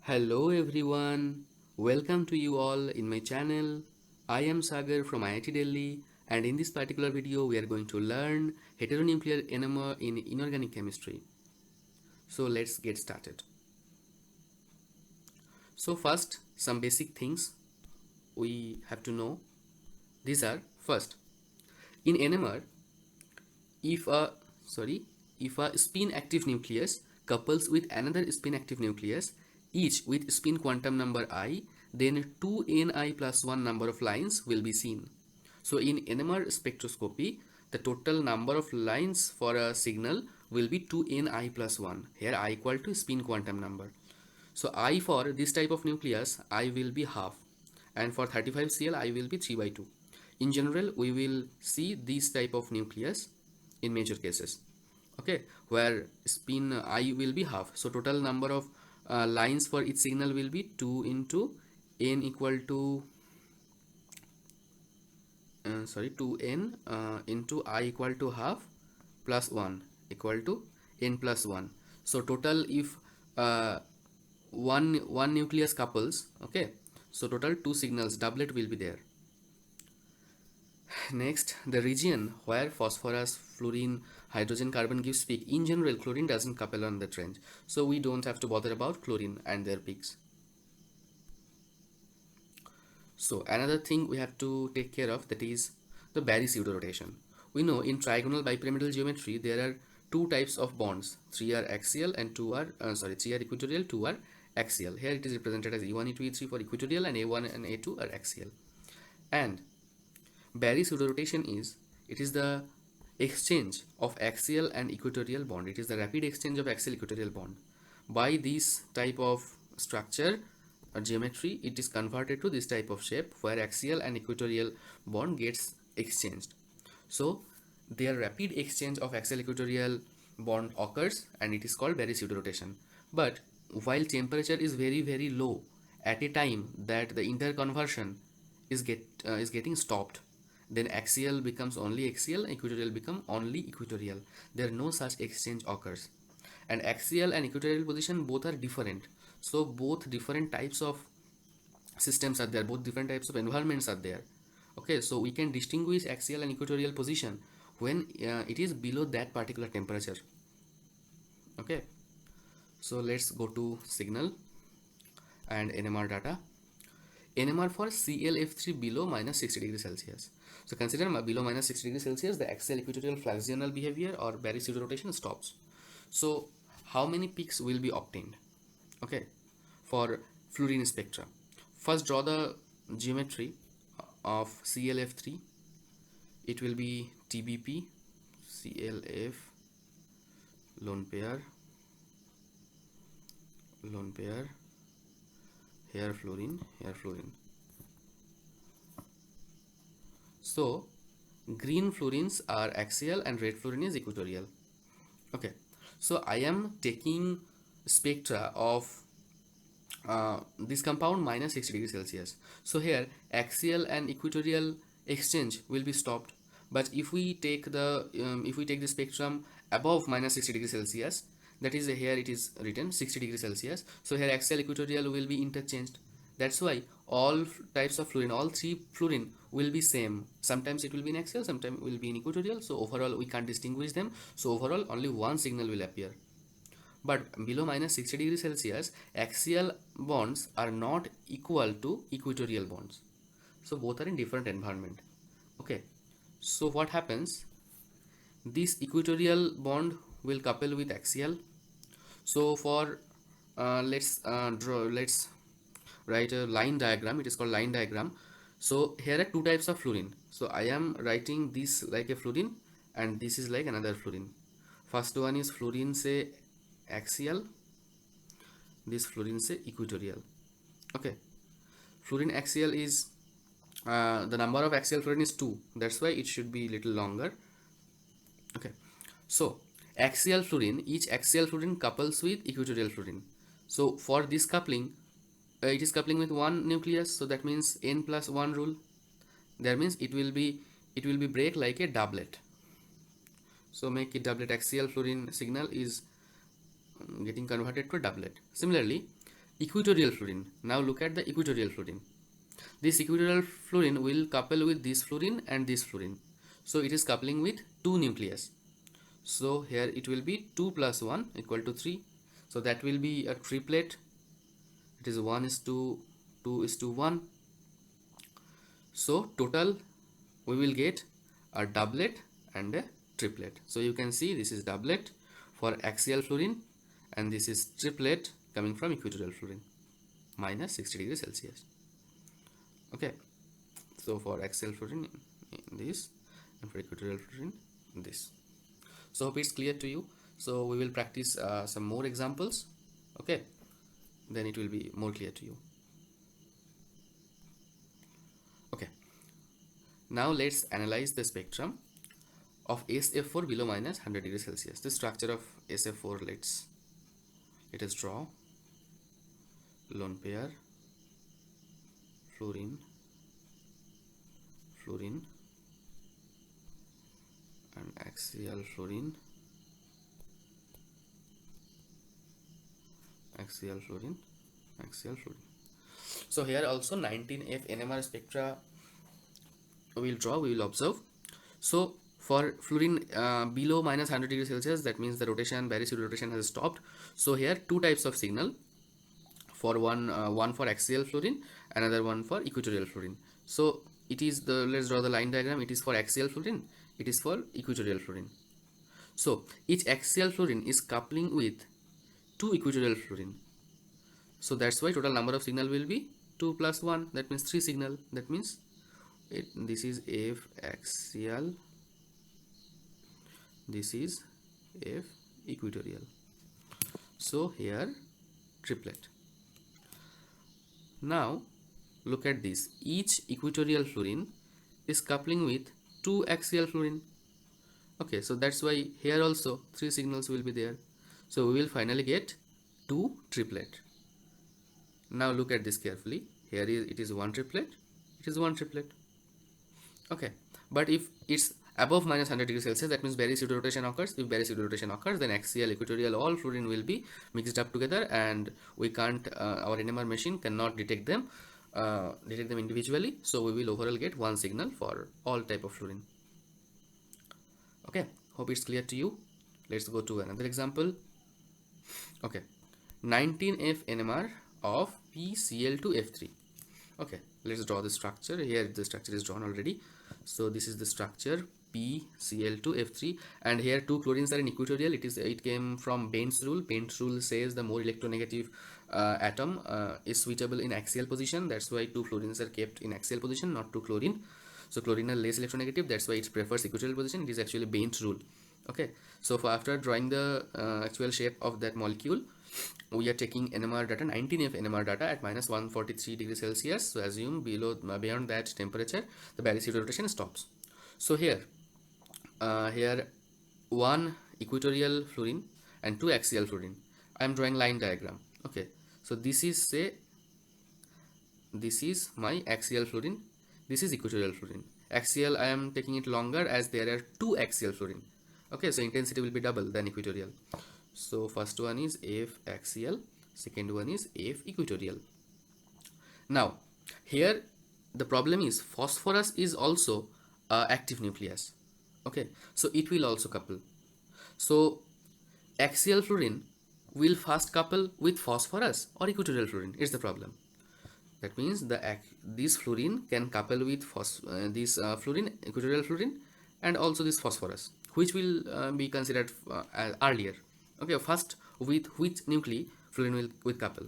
Hello everyone, welcome to you all in my channel. I am Sagar from IIT Delhi, and in this particular video we are going to learn heteronuclear NMR in inorganic chemistry. So let's get started. So first, some basic things we have to know. These are: first, in NMR, if a sorry if a spin active nucleus couples with another spin active nucleus, each with spin quantum number I, then 2ni plus 1 number of lines will be seen. So in NMR spectroscopy, the total number of lines for a signal will be 2ni plus 1. Here I equal to spin quantum number. So I, for this type of nucleus, I will be half, and for 35Cl I will be 3 by 2. In general, we will see this type of nucleus in major cases, okay, where spin I will be half. So total number of lines for each signal will be 2 into n equal to 2n into I equal to half plus 1 equal to n plus 1. So total, if one nucleus couples, okay, so total two signals doublet will be there. Next, the region where phosphorus, fluorine, hydrogen, carbon gives peak. In general, chlorine doesn't couple on that range, so we don't have to bother about chlorine and their peaks. So another thing we have to take care of, that is the Barry pseudorotation. We know in trigonal bipyramidal geometry there are two types of bonds. Three are axial and three are equatorial, two are axial. Here it is represented as E1, E2, E3 for equatorial, and A1 and A2 are axial. And Barry pseudorotation is the exchange of axial and equatorial bond. It is the rapid exchange of axial equatorial bond. By this type of structure or geometry, it is converted to this type of shape where axial and equatorial bond gets exchanged. So their rapid exchange of axial equatorial bond occurs, and it is called Barry pseudorotation. But while temperature is very low at a time that the interconversion is getting stopped, then axial becomes only axial, equatorial become only equatorial. There no such exchange occurs, and axial and equatorial position both are different. So both different types of systems are there, both different types of environments are there. Okay, so we can distinguish axial and equatorial position when it is below that particular temperature. Okay, so let's go to signal and NMR data. NMR for ClF3 below minus 60 degrees Celsius. So consider below minus 60 degrees Celsius, the axial equatorial flaxional behavior or Barry pseudorotation stops. So how many peaks will be obtained? Okay, for fluorine spectra. First, draw the geometry of ClF3. It will be TBP, ClF, lone pair, here fluorine, here fluorine. So green fluorines are axial and red fluorine is equatorial. Okay, so I am taking spectra of this compound minus 60 degrees Celsius. So here axial and equatorial exchange will be stopped. But if we take the spectrum above minus 60 degrees Celsius, that is here it is written 60 degrees Celsius. So here axial equatorial will be interchanged. That's why all types of fluorine, all three fluorine will be same. Sometimes it will be in axial, sometimes it will be in equatorial. So overall we can't distinguish them. So overall only one signal will appear. But below minus 60 degrees Celsius, axial bonds are not equal to equatorial bonds. So both are in different environment. Okay. So what happens? This equatorial bond will couple with axial. So for let's write a line diagram. It is called line diagram. So here are two types of fluorine. So I am writing this like a fluorine, and this is like another fluorine. First one is fluorine say axial, this fluorine say equatorial. Okay, fluorine axial is the number of axial fluorine is 2, that's why it should be little longer. Okay, so axial fluorine, each axial fluorine couples with equatorial fluorine. So for this coupling, it is coupling with one nucleus, so that means n plus 1 rule. That means it will be break like a doublet. So make it doublet. Axial fluorine signal is getting converted to a doublet. Similarly, Equatorial fluorine. Now look at the equatorial fluorine. This equatorial fluorine will couple with this fluorine and this fluorine. So it is coupling with two nucleus. So here it will be 2 plus 1 equal to 3. So that will be a triplet. It is 1 is to 2 is to 1. So total we will get a doublet and a triplet. So you can see this is doublet for axial fluorine and this is triplet coming from equatorial fluorine minus 60 degrees Celsius. Okay, so for axial fluorine this and for equatorial fluorine this. So hope it's clear to you. So we will practice some more examples. Okay, then it will be more clear to you. Okay, now let's analyze the spectrum of SF4 below minus 100 degrees Celsius. The structure of SF4, let us draw. Lone pair, fluorine, fluorine, and axial fluorine, axial fluorine, axial fluorine. So here also 19F NMR spectra we will draw, we will observe. So for fluorine below minus 100 degrees Celsius, that means the rotation, Barry pseudo rotation has stopped. So here two types of signal, for one for axial fluorine, another one for equatorial fluorine. So it is the, let's draw the line diagram. It is for axial fluorine, it is for equatorial fluorine. So each axial fluorine is coupling with two equatorial fluorine. So that's why total number of signal will be 2 plus 1, that means 3 signal. That means this is F axial, this is F equatorial. So here triplet. Now look at this, each equatorial fluorine is coupling with two axial fluorine. Okay, so that's why here also 3 signals will be there. So we will finally get 2 triplet. Now look at this carefully. Here it is 1 triplet, it is 1 triplet. Okay, but if it's above minus 100 degrees Celsius, that means Barry pseudo rotation occurs. If Barry pseudo rotation occurs, then axial, equatorial, all fluorine will be mixed up together, and we can't, our NMR machine cannot detect them individually. So we will overall get one signal for all type of fluorine. Okay, hope it's clear to you. Let's go to another example. Okay, 19F NMR of PCl2F3. Okay, let's draw the structure. Here the structure is drawn already. So this is the structure PCl2F3, and here two chlorines are in equatorial. It came from Bend's rule. Bend's rule says the more electronegative atom is suitable in axial position. That's why two fluorines are kept in axial position, not two chlorine. So chlorine are less electronegative. That's why it prefers equatorial position. It is actually Bend's rule. Okay, so for after drawing the actual shape of that molecule, we are taking NMR data, 19F NMR data at minus 143 degrees Celsius. So assume beyond that temperature, the Barry pseudo rotation stops. So here one equatorial fluorine and two axial fluorine. I am drawing line diagram. Okay, so this is my axial fluorine, this is equatorial fluorine. Axial I am taking it longer as there are two axial fluorine. Okay, so intensity will be double than equatorial. So first one is F axial, second one is F equatorial. Now here the problem is phosphorus is also active nucleus. Okay, so it will also couple. So axial fluorine will first couple with phosphorus or equatorial fluorine. It's the problem. That means this fluorine can couple with this fluorine, equatorial fluorine, and also this phosphorus, which will be considered earlier. Okay, first with which nuclei fluorine will couple.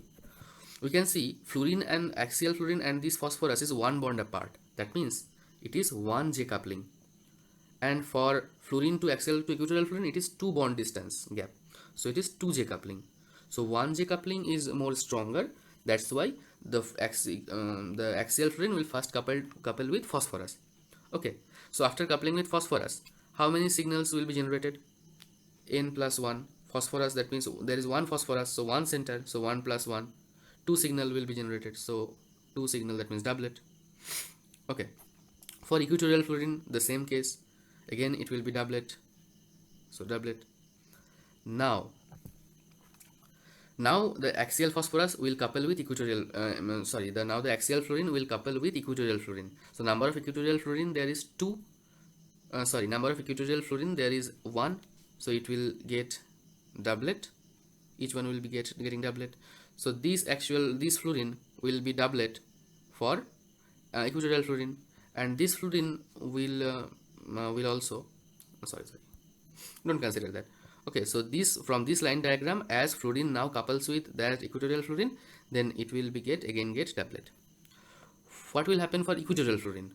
We can see fluorine and axial fluorine and this phosphorus is one bond apart. That means it is 1J coupling. And for fluorine to axial to equatorial fluorine, it is 2 bond distance gap. So it is 2J coupling. So 1J coupling is more stronger. That's why the axial fluorine will first couple with phosphorus. Okay, so after coupling with phosphorus, how many signals will be generated? N plus 1 phosphorus. That means there is one phosphorus, so one center, so 1 plus 1, 2 signal will be generated. So 2 signal, that means doublet. Okay, for equatorial fluorine the same case, again it will be doublet, so doublet. Now Now the axial phosphorus will couple with equatorial now the axial fluorine will couple with equatorial fluorine. So number of equatorial fluorine there is 2, number of equatorial fluorine there is 1, so it will get doublet. Each one will be getting doublet. So this fluorine will be doublet for equatorial fluorine, and this fluorine will also sorry, don't consider that. Okay, so this from this line diagram, as fluorine now couples with that equatorial fluorine, then it will be get doublet. What will happen for equatorial fluorine?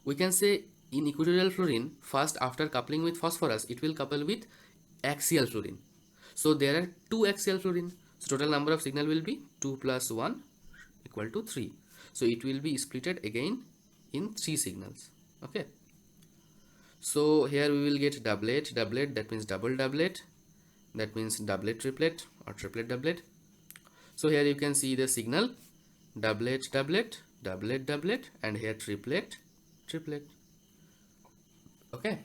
We can say in equatorial fluorine, first after coupling with phosphorus, it will couple with axial fluorine. So there are 2 axial fluorine. So total number of signal will be 2 plus 1 equal to 3. So it will be splitted again in 3 signals. Okay. So here we will get doublet, that means double doublet, that means doublet triplet or triplet doublet. So here you can see the signal doublet doublet, doublet doublet, and here triplet triplet. Okay,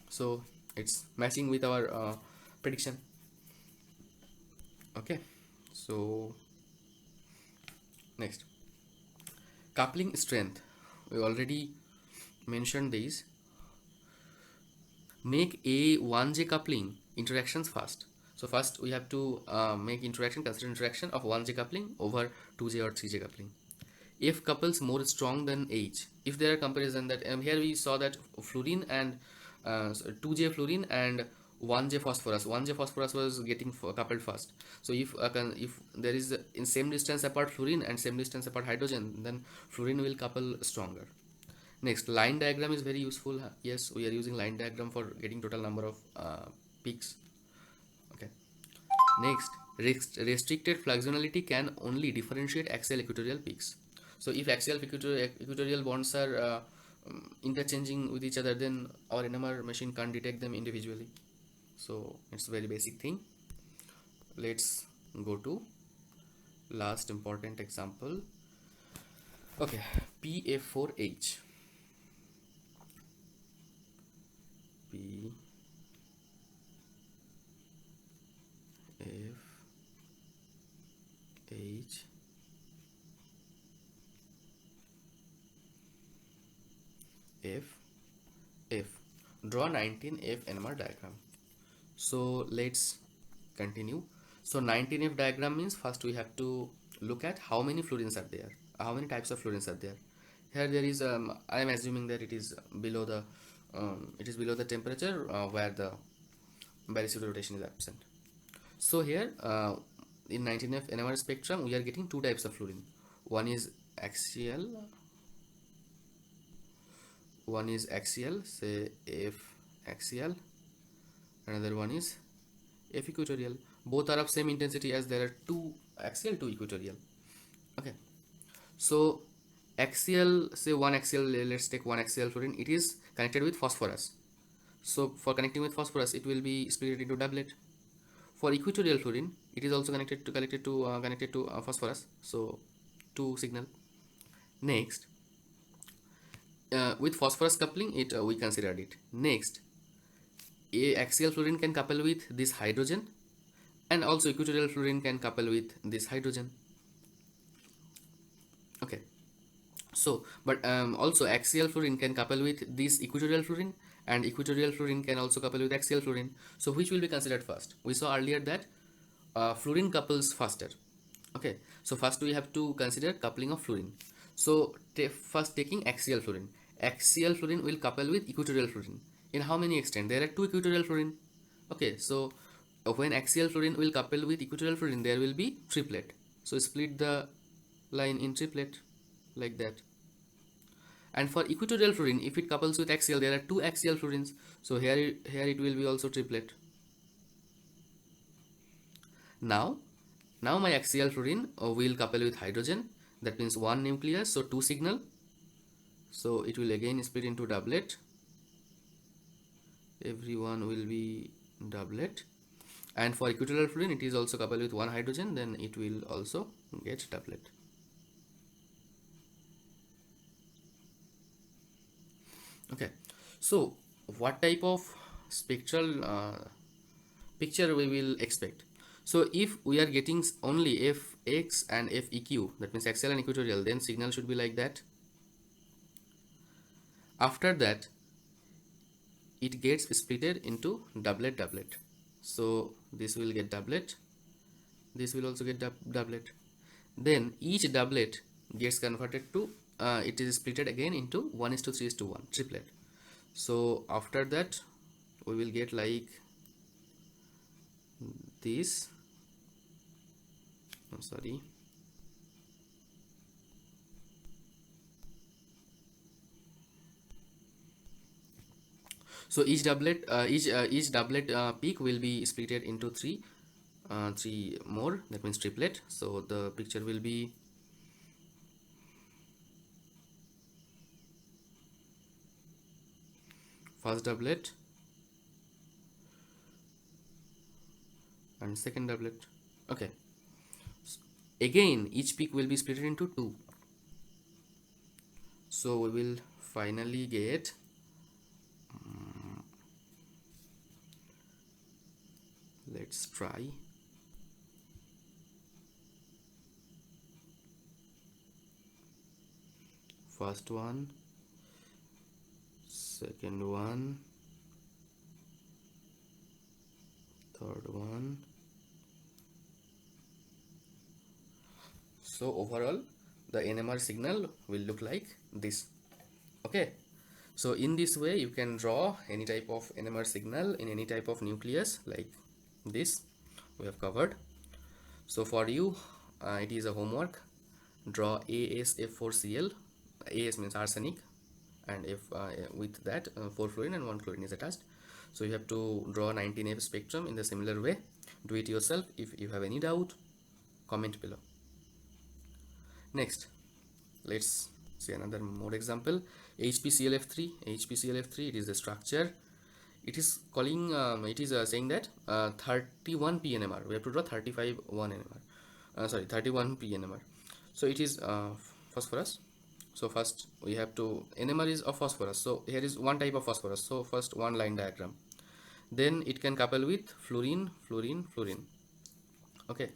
so it's matching with our prediction. Okay, so next, coupling strength. We already mentioned these. Make a 1J coupling interactions fast. So first we have to consider interaction of 1J coupling over 2J or 3J coupling. F couples more strong than H. If there are comparison that here we saw that fluorine and 2J fluorine and 1J phosphorus. 1J phosphorus was getting coupled fast. So if there is in same distance apart fluorine and same distance apart hydrogen, then fluorine will couple stronger. Next, line diagram is very useful. Yes, we are using line diagram for getting total number of peaks. Okay. Next, restricted fluxionality can only differentiate axial equatorial peaks. So if axial equatorial bonds are interchanging with each other, then our NMR machine can't detect them individually. So it's a very basic thing. Let's go to last important example. Okay, PF4H. P F H F F. Draw 19F NMR diagram. So let's continue. So 19F diagram means first we have to look at how many fluorines are there, how many types of fluorines are there. Here there is I am assuming that it is below the temperature where the baricial rotation is absent. So here in 19F NMR spectrum we are getting 2 types of fluorine. One is axial, say F axial, another one is F equatorial. Both are of same intensity as there are 2 axial, 2 equatorial. Okay, so axial, say one axial, let's take one axial fluorine, it is connected with phosphorus. So for connecting with phosphorus it will be split into doublet. For equatorial fluorine it is also connected to phosphorus, so 2 signal. Next, with phosphorus coupling we considered it. Next, a axial fluorine can couple with this hydrogen, and also equatorial fluorine can couple with this hydrogen. Okay, so but also axial fluorine can couple with this equatorial fluorine, and equatorial fluorine can also couple with axial fluorine. So which will be considered first? We saw earlier that fluorine couples faster. Okay, so first we have to consider coupling of fluorine. So first taking axial fluorine. Axial fluorine will couple with equatorial fluorine. In how many extent? There are 2 equatorial fluorine. Okay, so when axial fluorine will couple with equatorial fluorine, there will be triplet. So split the line in triplet like that. And for equatorial fluorine, if it couples with axial, there are 2 axial fluorines. So here it will be also triplet. Now my axial fluorine will couple with hydrogen. That means 1 nucleus, so 2 signal. So it will again split into doublet. Everyone will be doublet. And for equatorial fluorine, it is also coupled with 1 hydrogen, then it will also get doublet. Okay, so what type of spectral picture we will expect? So if we are getting only fx and feq, that means axial and equatorial, then signal should be like that. After that, it gets splitted into doublet. So this will get doublet, this will also get doublet. Then each doublet gets converted to it is splitted again into 1:3:1 triplet. So after that we will get like this. I'm sorry. So each doublet peak will be splitted into three more, that means triplet. So the picture will be first doublet and second doublet. Okay, again each peak will be split into two, so we will finally get let's try first one, second one, third one. So overall the NMR signal will look like this. Okay, so in this way you can draw any type of NMR signal in any type of nucleus like this we have covered. So for you it is a homework. Draw AsF4Cl. As means arsenic, and if with that 4 fluorine and 1 chlorine is attached. So you have to draw 19F spectrum in the similar way. Do it yourself. If you have any doubt, comment below. Next, let's see another more example. HPClF3. HPClF3, it is the structure. It is calling saying that 31 pNMR. We have to draw 35 1 NMR. Sorry, 31 pNMR. So it is phosphorus. So first we have to, NMR is of phosphorus, so here is one type of phosphorus. So first one line diagram, then it can couple with fluorine, fluorine, fluorine. Okay,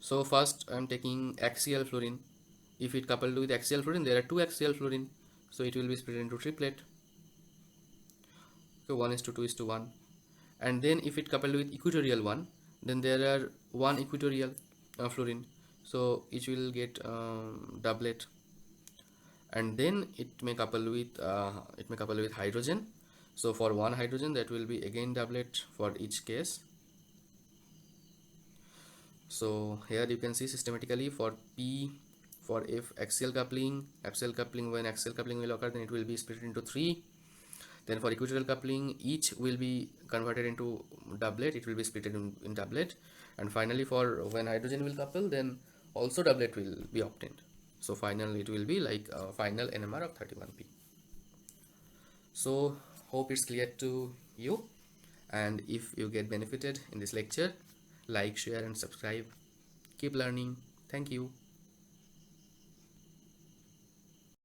so first I am taking axial fluorine. If it coupled with axial fluorine, there are two axial fluorine, so it will be split into triplet. So 1:2:1. And then if it coupled with equatorial one, then there are one equatorial fluorine, so it will get doublet. And then it may couple with hydrogen. So for one hydrogen, that will be again doublet for each case. So here you can see systematically for P, for if axial coupling, when axial coupling will occur, then it will be split into three. Then for equatorial coupling, each will be converted into doublet, it will be split in doublet. And finally for when hydrogen will couple, then also doublet will be obtained. So finally it will be like a final NMR of 31p. So hope it's clear to you, and if you get benefited in this lecture, like, share and subscribe. Keep learning. Thank you.